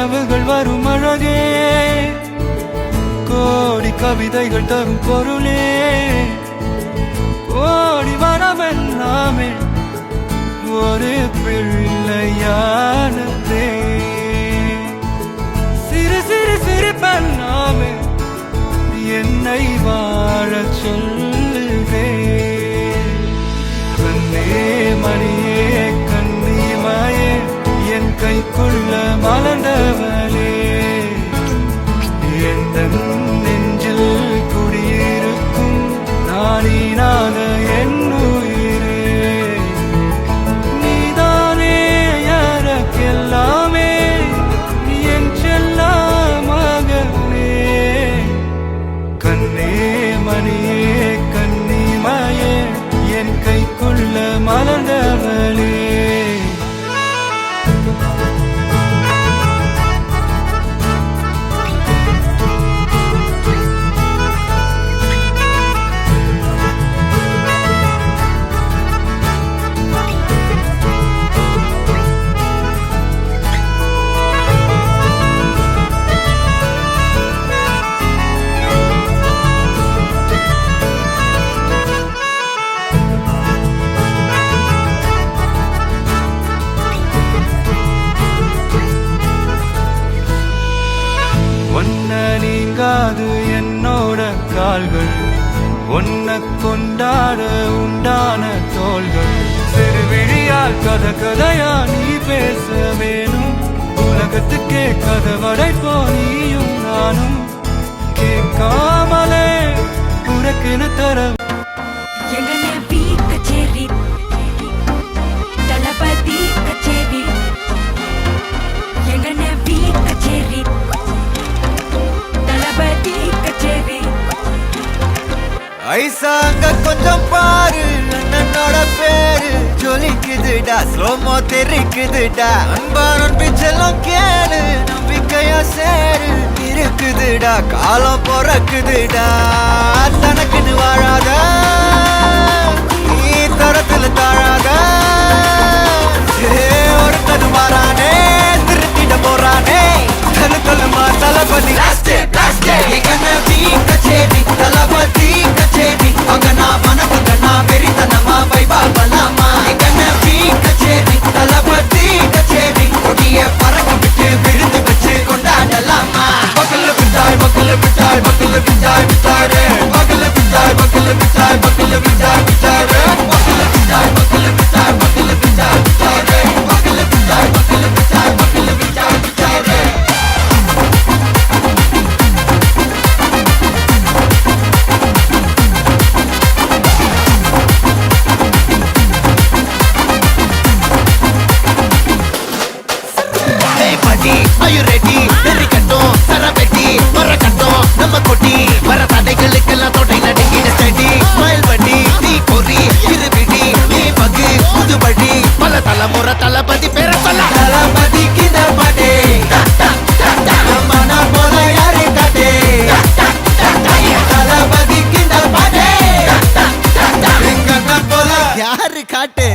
கனவுகள் வரும் அழகே, கோடி கவிதைகள் தரும் பொருளே, கோடி வரமெல்லாமே ஒரு பிள்ளையானதே. சிறு சிறு சிரிப்பெல்லாமே என்னை வாழச் சொல்லுதே. கண்ணே மணியே கண்ணிமாயே என் கைக்குள்ள மலர்ந்தவளே, எந்த நெஞ்சில் குடியிருக்கும் நானீனாக என் உயிரே. நீதானே எனக்கெல்லாமே, என் செல்ல மகனே. கண்ணே மணியே கண்ணிமாயே என் கைக்குள்ள மலர்ந்தவளே. நீங்காது என்னோட கால்கள், ஒன்ன கொண்டாட உண்டான தோள்கள். சிறுவிழியால் கதை கதையா நீ பேச வேணும், உலகத்துக்கே கதை வடைப்போ நீயும் நானும். கேட்காமலே உனக்குன்னு தர ஐசாங்க கொஞ்சம் பாரு, அண்ணனோட பேரு ஜொலிக்குதுடா, ஸ்லோமோ தெரிக்குதுடா. அன்பான பிச்செல்லாம் கேளு, நம்பிக்கையா சேரு இருக்குதுடா, காலம் பிறக்குதுடா. தனக்குன்னு வாழாத, நீ தரத்துல தாழாத. ஒரு கது மாறானே, திருத்திட போறானே. தலு தலுமா தளபதி கச்சேரி, தளபதி கச்சேரி. அகனா மனசுகனா வெறித்தனமா வைபா பலாமா. கச்சேரி, தளபதி கச்சேரி. கொடிய பறக்க விட்டு விருந்து வச்சு கொண்டாடலாமா. பக்கல்ல பிட்டாய் பக்கல்ல பிட்டாய் பக்கல்ல பிட்டாய் பிட்டாரே. பக்கல்ல பிட்டாய் பக்கல்ல பிட்டாய் பக்கல்ல பிட்டாய் பிட்டாரே. பக்கல்ல பிட்டாய் பக்கல்ல பிட்டாய் பக்கல்ல பிட்டாய் பிட்டாரே. பக்கல்ல பிட்டாய் பக்கல்ல பிட்டாய் பக்கல்ல பிட்டாய் பிட்டாரே. Are you ready? நெறிக்கட்டும் சரவெட்டி மரக்கட்டும் நம்ம கொட்டி வர தடைகளுக்கெல்லாம் தொடை நடுங்கிட ஸ்டடி. ஸ்மைல் பண்ணி நீ பொறி இருவிடி நீ பகு புதுபடி பல தலைமுறை தளபதி பேர சொல்ல. தளபதிக்கு இந்த பாட்டே மன போல யாரு காட்டே. தளபதிக்கு இந்த பாட்டே எங்க போல யாரு காட்டே.